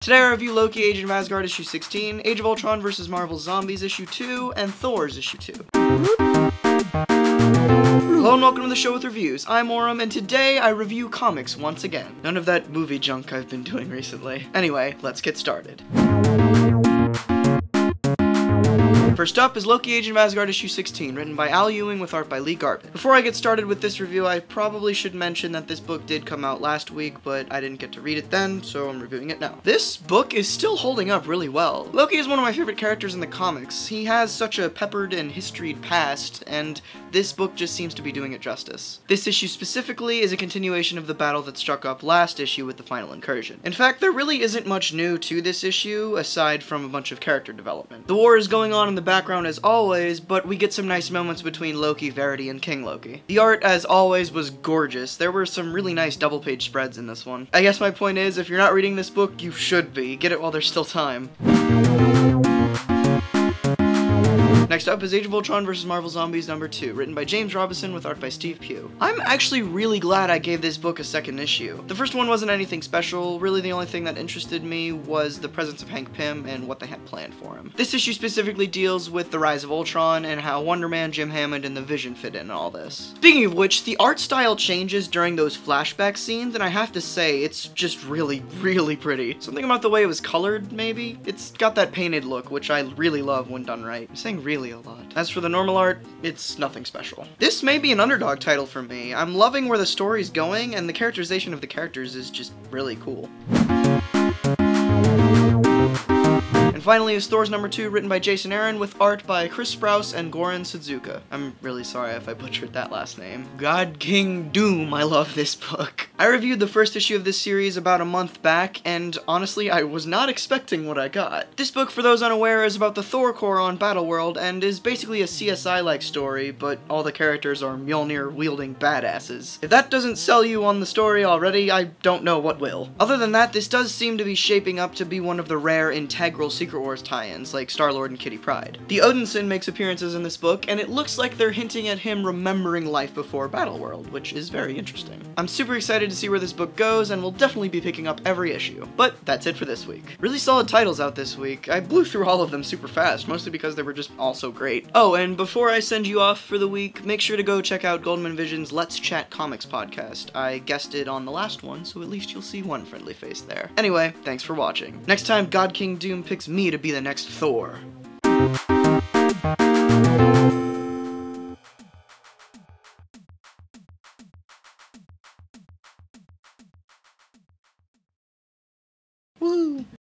Today I review Loki, Agent of Asgard issue 16, Age of Ultron vs. Marvel's Zombies issue 2, and Thors issue 2. Hello and welcome to the show with reviews. I'm Auram, and today I review comics once again. None of that movie junk I've been doing recently. Anyway, let's get started. First up is Loki, Agent of Asgard issue 16, written by Al Ewing with art by Lee Garbett. Before I get started with this review, I probably should mention that this book did come out last week, but I didn't get to read it then, so I'm reviewing it now. This book is still holding up really well. Loki is one of my favorite characters in the comics. He has such a peppered and historied past, and this book just seems to be doing it justice. This issue specifically is a continuation of the battle that struck up last issue with the final incursion. In fact, there really isn't much new to this issue, aside from a bunch of character development. The war is going on in the background as always, but we get some nice moments between Loki, Verity, and King Loki. The art, as always, was gorgeous. There were some really nice double-page spreads in this one. I guess my point is, if you're not reading this book, you should be. Get it while there's still time. Next up is Age of Ultron vs. Marvel's Zombies #2, written by James Robinson with art by Steve Pugh. I'm actually really glad I gave this book a second issue. The first one wasn't anything special. Really, the only thing that interested me was the presence of Hank Pym and what they had planned for him. This issue specifically deals with the rise of Ultron and how Wonder Man, Jim Hammond, and the Vision fit in all this. Speaking of which, the art style changes during those flashback scenes, and I have to say, it's just really, really pretty. Something about the way it was colored, maybe? It's got that painted look, which I really love when done right. I'm saying really a lot. As for the normal art, it's nothing special. This may be an underdog title for me. I'm loving where the story's going, and the characterization of the characters is just really cool. And finally is Thors #2, written by Jason Aaron, with art by Chris Sprouse and Goran Sudzuka. I'm really sorry if I butchered that last name. God King Doom, I love this book. I reviewed the first issue of this series about a month back, and honestly, I was not expecting what I got. This book, for those unaware, is about the Thor Corps on Battleworld, and is basically a CSI-like story, but all the characters are Mjolnir-wielding badasses. If that doesn't sell you on the story already, I don't know what will. Other than that, this does seem to be shaping up to be one of the rare integral Secret Wars tie-ins, like Star-Lord and Kitty Pryde. The Odinson makes appearances in this book, and it looks like they're hinting at him remembering life before Battleworld, which is very interesting. I'm super excited to see where this book goes, and will definitely be picking up every issue. But that's it for this week. Really solid titles out this week. I blew through all of them super fast, mostly because they were just all so great. Oh, and before I send you off for the week, make sure to go check out Goldman Vision's Let's Chat Comics podcast. I guested on the last one, so at least you'll see one friendly face there. Anyway, thanks for watching. Next time God King Doom picks me to be the next Thor.